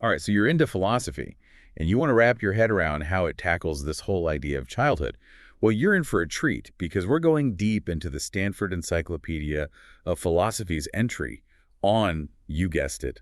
All right, so you're into philosophy, and you want to wrap your head around how it tackles this whole idea of childhood. Well, you're in for a treat because we're going deep into the Stanford Encyclopedia of Philosophy's entry on, you guessed it,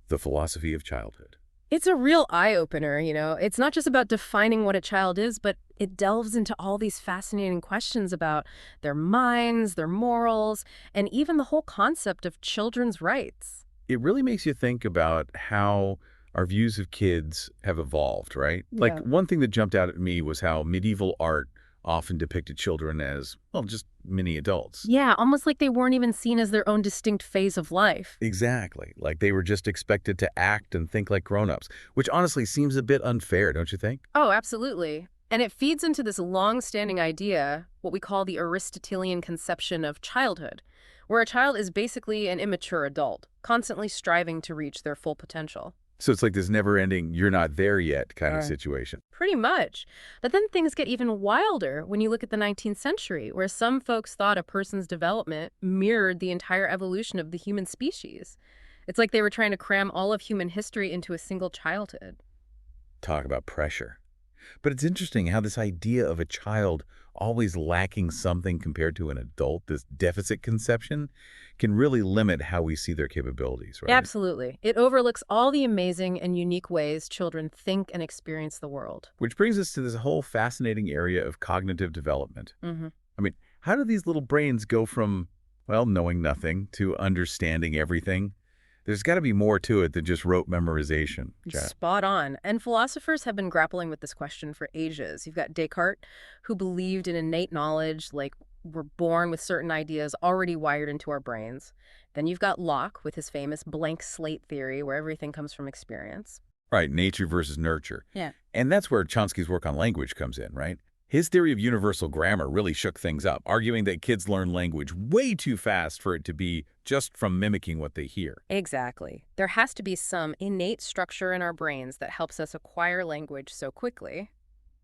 the philosophy of childhood. It's a real eye-opener. It's not just about defining what a child is, but it delves into all these fascinating questions about their minds, their morals, and even the whole concept of children's rights. It really makes you think about how our views of kids have evolved, right? Like, Yeah. one thing that jumped out at me was how medieval art often depicted children as, well, just mini adults. Yeah, almost like they weren't even seen as their own distinct phase of life. Exactly. Like they were just expected to act and think like grown-ups, which honestly seems a bit unfair, don't you think? Oh, absolutely. And it feeds into this long-standing idea, what we call the Aristotelian conception of childhood, where a child is basically an immature adult, constantly striving to reach their full potential. So it's like this never-ending, you're not there yet kind of Right. situation. Pretty much. But then things get even wilder when you look at the 19th century, where some folks thought a person's development mirrored the entire evolution of the human species. It's like they were trying to cram all of human history into a single childhood. Talk about pressure. But it's interesting how this idea of a child always lacking something compared to an adult, this deficit conception, can really limit how we see their capabilities, right? Absolutely. It overlooks all the amazing and unique ways children think and experience the world. Which brings us to this whole fascinating area of cognitive development. Hmm. I mean, how do these little brains go from, well, knowing nothing to understanding everything? There's got to be more to it than just rote memorization, Chad. Spot on. And philosophers have been grappling with this question for ages. You've got Descartes, who believed in innate knowledge, like we're born with certain ideas already wired into our brains. Then you've got Locke with his famous blank slate theory, where everything comes from experience. Right, nature versus nurture. Yeah. And that's where Chomsky's work on language comes in, right? His theory of universal grammar really shook things up, arguing that kids learn language way too fast for it to be just from mimicking what they hear. Exactly. There has to be some innate structure in our brains that helps us acquire language so quickly.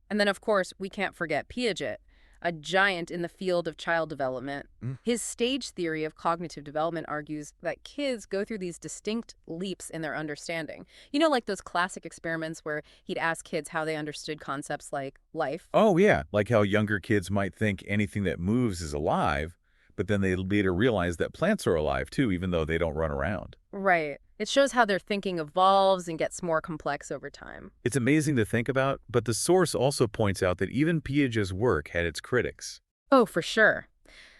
And then, of course, we can't forget Piaget, a giant in the field of child development. Mm. His stage theory of cognitive development argues that kids go through these distinct leaps in their understanding. Like those classic experiments where he'd ask kids how they understood concepts like life. Oh, yeah, like how younger kids might think anything that moves is alive, but then they later realize that plants are alive too, even though they don't run around. Right. It shows how their thinking evolves and gets more complex over time. It's amazing to think about, but the source also points out that even Piaget's work had its critics. Oh, for sure.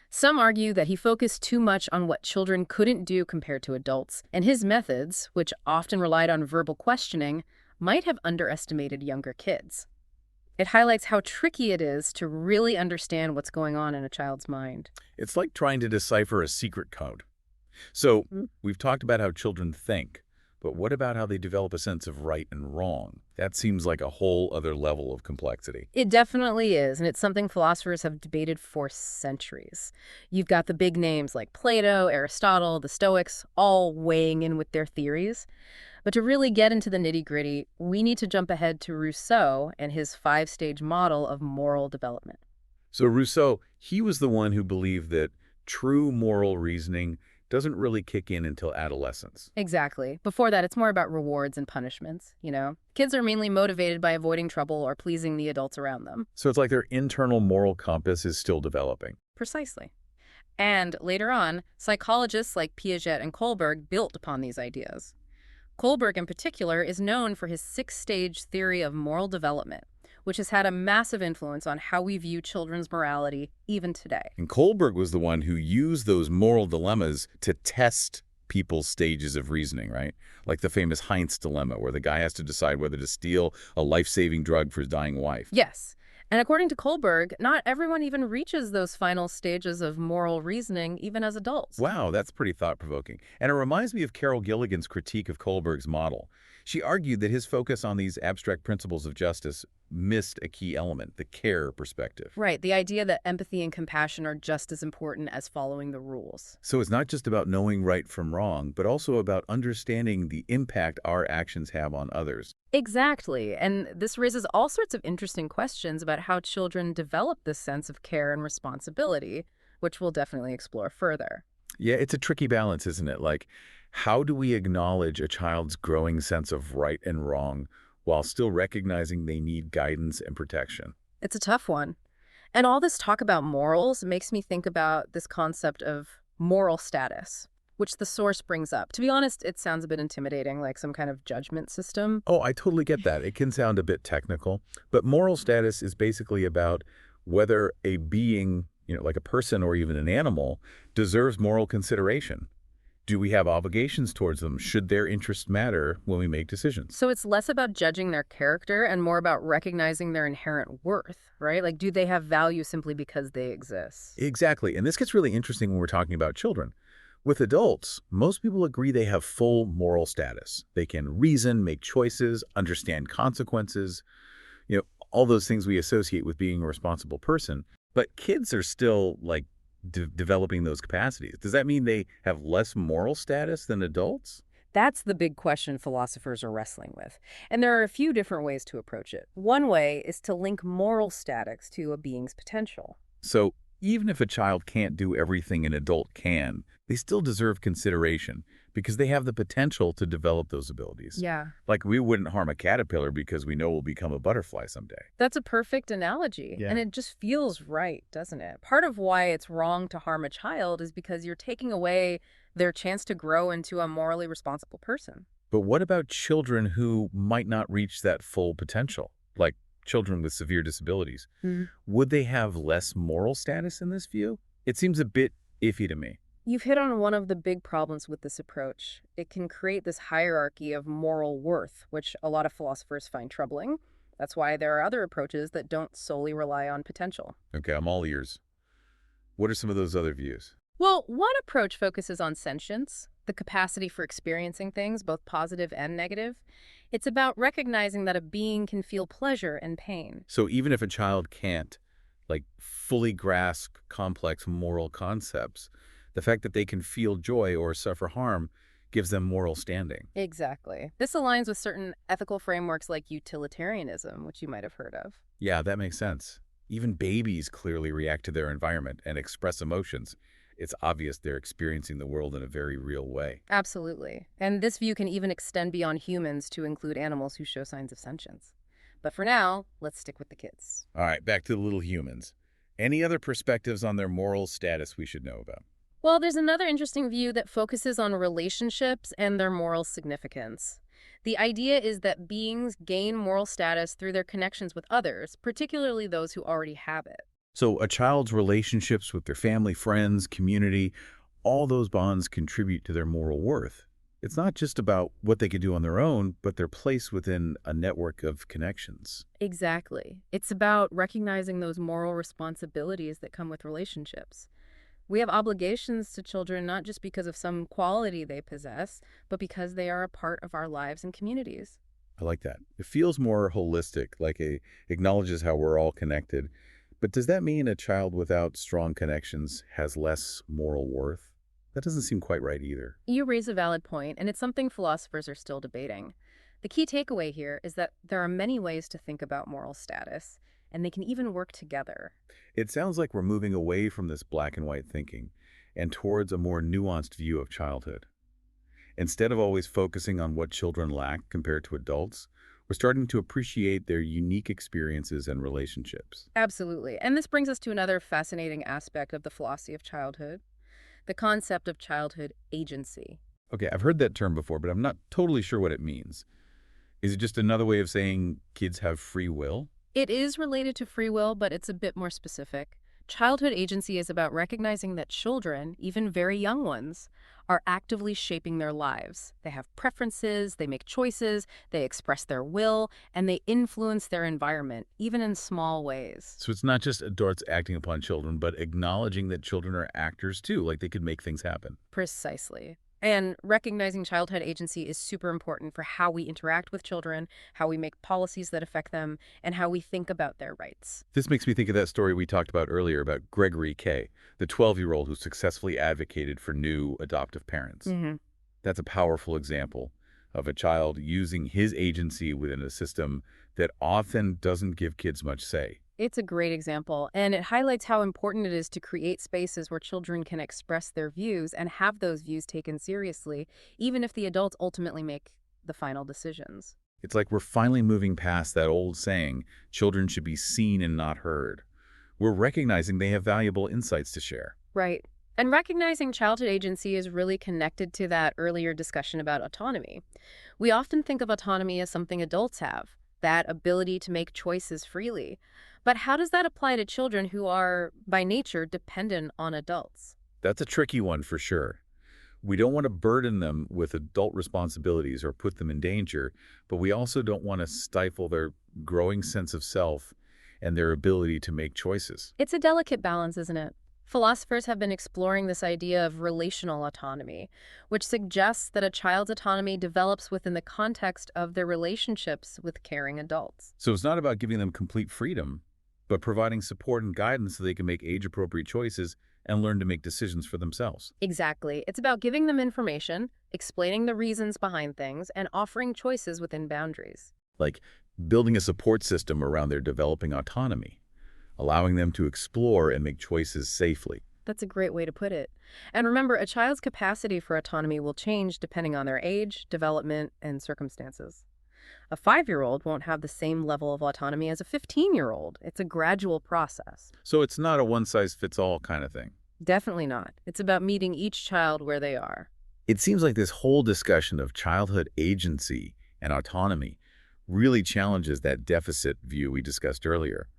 Some argue that he focused too much on what children couldn't do compared to adults, and his methods, which often relied on verbal questioning, might have underestimated younger kids. It highlights how tricky it is to really understand what's going on in a child's mind. It's like trying to decipher a secret code. So, Mhm. we've talked about how children think, but what about how they develop a sense of right and wrong? That seems like a whole other level of complexity. It definitely is, and it's something philosophers have debated for centuries. You've got the big names like Plato, Aristotle, the Stoics, all weighing in with their theories. But to really get into the nitty-gritty, we need to jump ahead to Rousseau and his five-stage model of moral development. So Rousseau, he was the one who believed that true moral reasoning doesn't really kick in until adolescence. Exactly. Before that, it's more about rewards and punishments. Kids are mainly motivated by avoiding trouble or pleasing the adults around them. So it's like their internal moral compass is still developing. Precisely. And later on, psychologists like Piaget and Kohlberg built upon these ideas. Kohlberg, in particular, is known for his six-stage theory of moral development, which has had a massive influence on how we view children's morality even today. And Kohlberg was the one who used those moral dilemmas to test people's stages of reasoning, right? Like the famous Heinz dilemma, where the guy has to decide whether to steal a life-saving drug for his dying wife. Yes. And according to Kohlberg, not everyone even reaches those final stages of moral reasoning, even as adults. Wow, that's pretty thought-provoking. And it reminds me of Carol Gilligan's critique of Kohlberg's model. She argued that his focus on these abstract principles of justice missed a key element, the care perspective. Right, the idea that empathy and compassion are just as important as following the rules. So it's not just about knowing right from wrong, but also about understanding the impact our actions have on others. Exactly, and this raises all sorts of interesting questions about how children develop this sense of care and responsibility, which we'll definitely explore further. Yeah, it's a tricky balance, isn't it? Like, how do we acknowledge a child's growing sense of right and wrong while still recognizing they need guidance and protection? It's a tough one. And all this talk about morals makes me think about this concept of moral status, which the source brings up. To be honest, it sounds a bit intimidating, like some kind of judgment system. Oh, I totally get that. It can sound a bit technical, but moral status is basically about whether a being, like a person or even an animal, deserves moral consideration. Do we have obligations towards them? Should their interests matter when we make decisions? So it's less about judging their character and more about recognizing their inherent worth, right? Like, do they have value simply because they exist? Exactly. And this gets really interesting when we're talking about children. With adults, most people agree they have full moral status. They can reason, make choices, understand consequences, all those things we associate with being a responsible person. But kids are still, like, developing those capacities. Does that mean they have less moral status than adults? That's the big question philosophers are wrestling with. And there are a few different ways to approach it. One way is to link moral status to a being's potential. So even if a child can't do everything an adult can, they still deserve consideration because they have the potential to develop those abilities. Yeah. Like we wouldn't harm a caterpillar because we know we'll become a butterfly someday. That's a perfect analogy. Yeah. And it just feels right, doesn't it? Part of why it's wrong to harm a child is because you're taking away their chance to grow into a morally responsible person. But what about children who might not reach that full potential, like children with severe disabilities? Would they have less moral status in this view? It seems a bit iffy to me. You've hit on one of the big problems with this approach. It can create this hierarchy of moral worth, which a lot of philosophers find troubling. That's why there are other approaches that don't solely rely on potential. Okay, I'm all ears. What are some of those other views? Well, one approach focuses on sentience, the capacity for experiencing things, both positive and negative. It's about recognizing that a being can feel pleasure and pain. So even if a child can't, like, fully grasp complex moral concepts, the fact that they can feel joy or suffer harm gives them moral standing. Exactly. This aligns with certain ethical frameworks like utilitarianism, which you might have heard of. Yeah, that makes sense. Even babies clearly react to their environment and express emotions. It's obvious they're experiencing the world in a very real way. Absolutely. And this view can even extend beyond humans to include animals who show signs of sentience. But for now, let's stick with the kids. All right, back to the little humans. Any other perspectives on their moral status we should know about? Well, there's another interesting view that focuses on relationships and their moral significance. The idea is that beings gain moral status through their connections with others, particularly those who already have it. So a child's relationships with their family, friends, community, all those bonds contribute to their moral worth. It's not just about what they can do on their own, but their place within a network of connections. Exactly. It's about recognizing those moral responsibilities that come with relationships. We have obligations to children not just because of some quality they possess, but because they are a part of our lives and communities. I like that. It feels more holistic, like it acknowledges how we're all connected. But does that mean a child without strong connections has less moral worth? That doesn't seem quite right either. You raise a valid point, and it's something philosophers are still debating. The key takeaway here is that there are many ways to think about moral status, and they can even work together. It sounds like we're moving away from this black and white thinking and towards a more nuanced view of childhood. Instead of always focusing on what children lack compared to adults, we're starting to appreciate their unique experiences and relationships. Absolutely. And this brings us to another fascinating aspect of the philosophy of childhood, the concept of childhood agency. Okay, I've heard that term before, but I'm not totally sure what it means. Is it just another way of saying kids have free will? It is related to free will, but it's a bit more specific. Childhood agency is about recognizing that children, even very young ones, are actively shaping their lives. They have preferences, they make choices, they express their will, and they influence their environment, even in small ways. So it's not just adults acting upon children, but acknowledging that children are actors too, like they could make things happen. Precisely. And recognizing childhood agency is super important for how we interact with children, how we make policies that affect them, and how we think about their rights. This makes me think of that story we talked about earlier about Gregory K., the 12-year-old who successfully advocated for new adoptive parents. That's a powerful example of a child using his agency within a system that often doesn't give kids much say. It's a great example, and it highlights how important it is to create spaces where children can express their views and have those views taken seriously, even if the adults ultimately make the final decisions. It's like we're finally moving past that old saying, children should be seen and not heard. We're recognizing they have valuable insights to share. Right. And recognizing childhood agency is really connected to that earlier discussion about autonomy. We often think of autonomy as something adults have, that ability to make choices freely. But how does that apply to children who are, by nature, dependent on adults? That's a tricky one for sure. We don't want to burden them with adult responsibilities or put them in danger, but we also don't want to stifle their growing sense of self and their ability to make choices. It's a delicate balance, isn't it? Philosophers have been exploring this idea of relational autonomy, which suggests that a child's autonomy develops within the context of their relationships with caring adults. So it's not about giving them complete freedom, but providing support and guidance so they can make age-appropriate choices and learn to make decisions for themselves. Exactly. It's about giving them information, explaining the reasons behind things, and offering choices within boundaries. Like building a support system around their developing autonomy, allowing them to explore and make choices safely. That's a great way to put it. And remember, a child's capacity for autonomy will change depending on their age, development, and circumstances. A 5-year-old won't have the same level of autonomy as a 15-year-old. It's a gradual process. So it's not a one-size-fits-all kind of thing. Definitely not. It's about meeting each child where they are. It seems like this whole discussion of childhood agency and autonomy really challenges that deficit view we discussed earlier.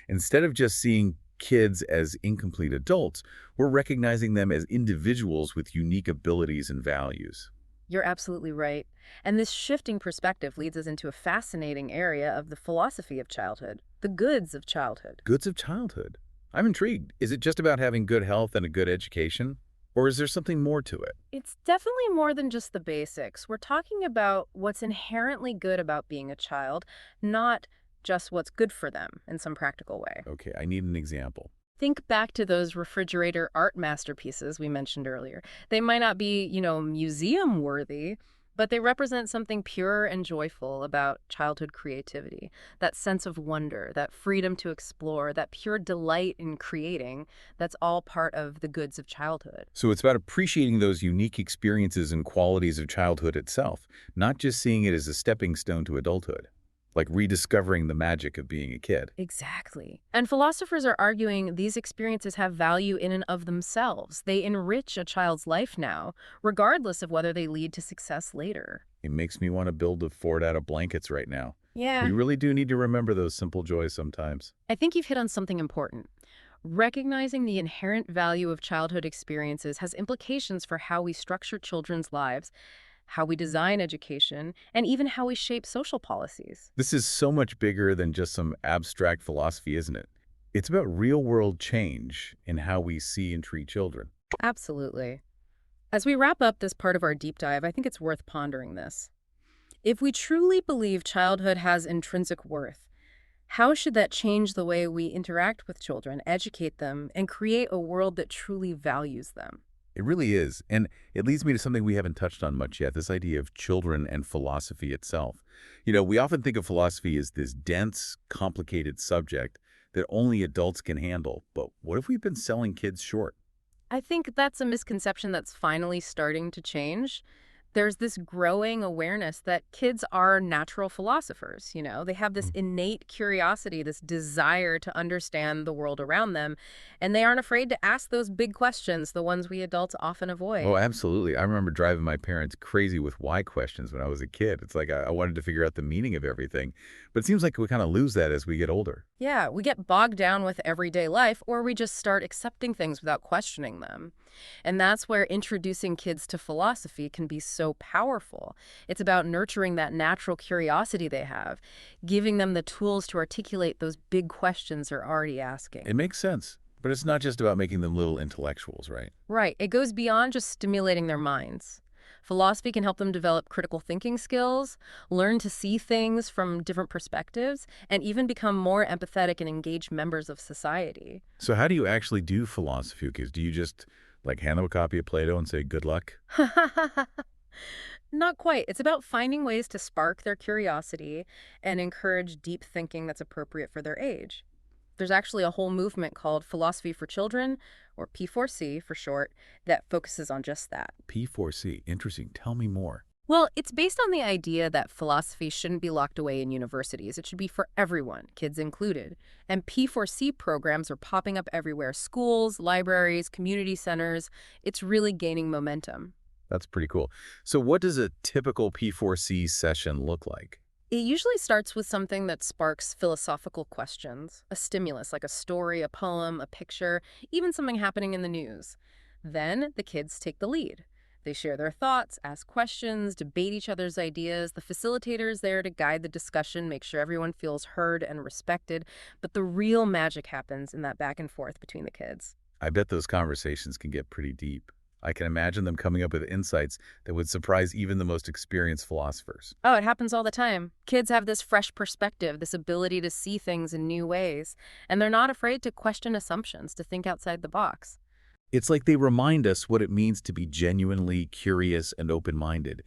Instead of just seeing kids as incomplete adults, we're recognizing them as individuals with unique abilities and values. You're absolutely right. And this shifting perspective leads us into a fascinating area of the philosophy of childhood, the goods of childhood. Goods of childhood. I'm intrigued. Is it just about having good health and a good education? Or is there something more to it? It's definitely more than just the basics. We're talking about what's inherently good about being a child, not just what's good for them in some practical way. Okay, I need an example. Think back to those refrigerator art masterpieces we mentioned earlier. They might not be, museum worthy, but they represent something pure and joyful about childhood creativity. That sense of wonder, that freedom to explore, that pure delight in creating, that's all part of the goods of childhood. So it's about appreciating those unique experiences and qualities of childhood itself, not just seeing it as a stepping stone to adulthood, like rediscovering the magic of being a kid. Exactly. And philosophers are arguing these experiences have value in and of themselves. They enrich a child's life now, regardless of whether they lead to success later. It makes me want to build a fort out of blankets right now. Yeah. We really do need to remember those simple joys sometimes. I think you've hit on something important. Recognizing the inherent value of childhood experiences has implications for how we structure children's lives, how we design education, and even how we shape social policies. This is so much bigger than just some abstract philosophy, isn't it? It's about real-world change in how we see and treat children. Absolutely. As we wrap up this part of our deep dive, I think it's worth pondering this. If we truly believe childhood has intrinsic worth, how should that change the way we interact with children, educate them, and create a world that truly values them? It really is. And it leads me to something we haven't touched on much yet, this idea of children and philosophy itself. We often think of philosophy as this dense, complicated subject that only adults can handle. But what if we've been selling kids short? I think that's a misconception that's finally starting to change. There's this growing awareness that kids are natural philosophers. They have this innate curiosity, this desire to understand the world around them, and they aren't afraid to ask those big questions, the ones we adults often avoid. Oh, absolutely. I remember driving my parents crazy with why questions when I was a kid. It's like I wanted to figure out the meaning of everything. But it seems like we kind of lose that as we get older. Yeah, we get bogged down with everyday life, or we just start accepting things without questioning them. And that's where introducing kids to philosophy can be so powerful. It's about nurturing that natural curiosity they have, giving them the tools to articulate those big questions they're already asking. It makes sense. But it's not just about making them little intellectuals, right? Right. It goes beyond just stimulating their minds. Philosophy can help them develop critical thinking skills, learn to see things from different perspectives, and even become more empathetic and engaged members of society. So how do you actually do philosophy? Because do you just hand them a copy of Plato and say, good luck? Not quite. It's about finding ways to spark their curiosity and encourage deep thinking that's appropriate for their age. There's actually a whole movement called Philosophy for Children, or P4C for short, that focuses on just that. P4C. Interesting. Tell me more. Well, it's based on the idea that philosophy shouldn't be locked away in universities. It should be for everyone, kids included. And P4C programs are popping up everywhere: schools, libraries, community centers. It's really gaining momentum. That's pretty cool. So what does a typical P4C session look like? It usually starts with something that sparks philosophical questions, a stimulus like a story, a poem, a picture, even something happening in the news. Then the kids take the lead. They share their thoughts, ask questions, debate each other's ideas. The facilitator is there to guide the discussion, make sure everyone feels heard and respected. But the real magic happens in that back and forth between the kids. I bet those conversations can get pretty deep. I can imagine them coming up with insights that would surprise even the most experienced philosophers. Oh, it happens all the time. Kids have this fresh perspective, this ability to see things in new ways, and they're not afraid to question assumptions, to think outside the box. It's like they remind us what it means to be genuinely curious and open-minded.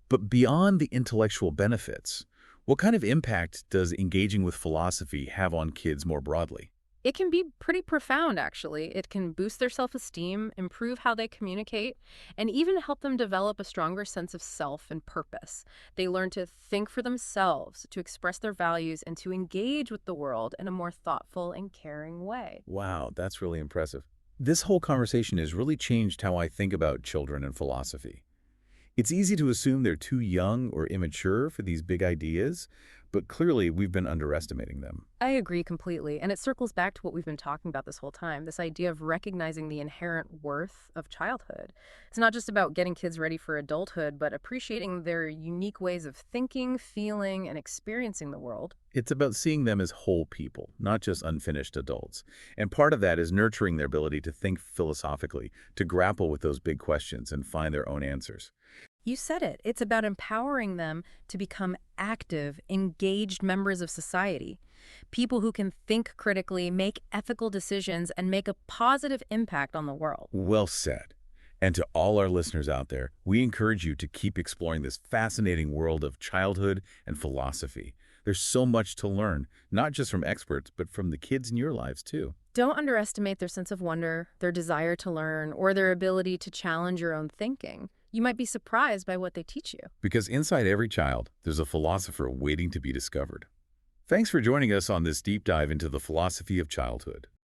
But beyond the intellectual benefits, what kind of impact does engaging with philosophy have on kids more broadly? It can be pretty profound, actually. It can boost their self-esteem, improve how they communicate, and even help them develop a stronger sense of self and purpose. They learn to think for themselves, to express their values, and to engage with the world in a more thoughtful and caring way. Wow, that's really impressive. This whole conversation has really changed how I think about children and philosophy. It's easy to assume they're too young or immature for these big ideas, but clearly we've been underestimating them. I agree completely, and it circles back to what we've been talking about this whole time, this idea of recognizing the inherent worth of childhood. It's not just about getting kids ready for adulthood, but appreciating their unique ways of thinking, feeling, and experiencing the world. It's about seeing them as whole people, not just unfinished adults. And part of that is nurturing their ability to think philosophically, to grapple with those big questions and find their own answers. You said it. It's about empowering them to become active, engaged members of society. People who can think critically, make ethical decisions, and make a positive impact on the world. Well said. And to all our listeners out there, we encourage you to keep exploring this fascinating world of childhood and philosophy. There's so much to learn, not just from experts, but from the kids in your lives, too. Don't underestimate their sense of wonder, their desire to learn, or their ability to challenge your own thinking. You might be surprised by what they teach you. Because inside every child, there's a philosopher waiting to be discovered. Thanks for joining us on this deep dive into the philosophy of childhood.